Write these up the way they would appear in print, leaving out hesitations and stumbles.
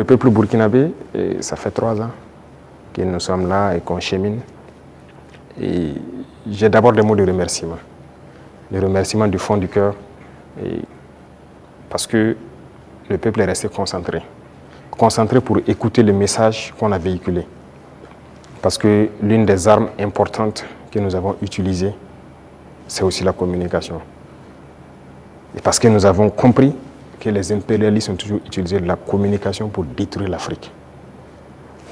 Le peuple burkinabé, ça fait 3 ans que nous sommes là et qu'on chemine. Et j'ai d'abord des mots de remerciement. Des remerciements du fond du cœur, parce que le peuple est resté concentré. Concentré pour écouter le message qu'on a véhiculé. Parce que l'une des armes importantes que nous avons utilisées, c'est aussi la communication. Et parce que nous avons compris que les impérialistes ont toujours utilisé la communication pour détruire l'Afrique.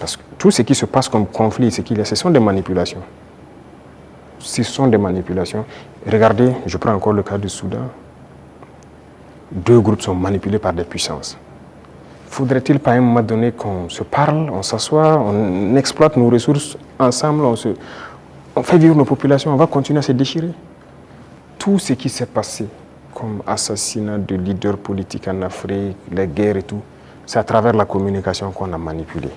Parce que tout ce qui se passe comme conflit, ce sont des manipulations. Ce sont des manipulations. Regardez, je prends encore le cas du Soudan. 2 groupes sont manipulés par des puissances. Faudrait-il pas à un moment donné qu'on se parle, on s'assoit, on exploite nos ressources ensemble, on fait vivre nos populations, on va continuer à se déchirer. Tout ce qui s'est passé, comme assassinat de leaders politiques en Afrique, les guerres et tout, c'est à travers la communication qu'on a manipulé.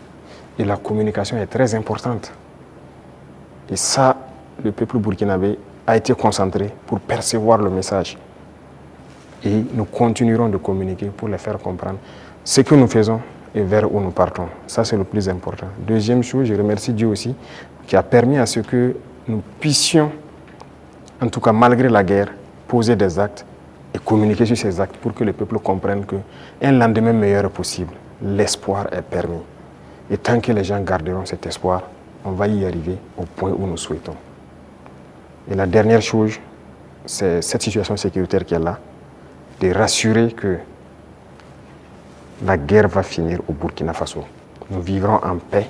Et la communication est très importante. Et ça, le peuple burkinabé a été concentré pour percevoir le message. Et nous continuerons de communiquer pour les faire comprendre ce que nous faisons et vers où nous partons. Ça, c'est le plus important. Deuxième chose, je remercie Dieu aussi, qui a permis à ce que nous puissions, en tout cas malgré la guerre, poser des actes et communiquer sur ces actes pour que le peuple comprenne qu'un lendemain meilleur est possible. L'espoir est permis. Et tant que les gens garderont cet espoir, on va y arriver au point où nous souhaitons. Et la dernière chose, c'est cette situation sécuritaire qui est là, de rassurer que la guerre va finir au Burkina Faso. Nous vivrons en paix,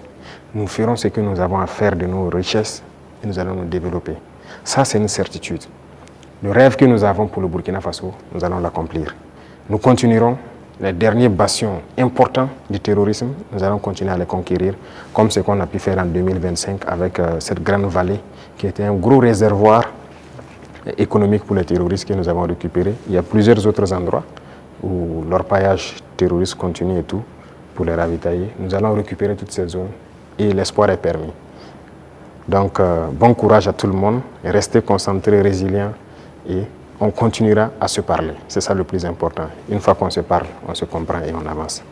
nous ferons ce que nous avons à faire de nos richesses et nous allons nous développer. Ça, c'est une certitude. Le rêve que nous avons pour le Burkina Faso, nous allons l'accomplir. Nous continuerons les derniers bastions importants du terrorisme, nous allons continuer à les conquérir, comme ce qu'on a pu faire en 2025 avec cette grande vallée qui était un gros réservoir économique pour les terroristes que nous avons récupéré. Il y a plusieurs autres endroits où l'orpaillage terroriste continue et tout, pour les ravitailler. Nous allons récupérer toutes ces zones et l'espoir est permis. Donc, bon courage à tout le monde, restez concentrés, résilients et on continuera à se parler. C'est ça le plus important. Une fois qu'on se parle, on se comprend et on avance.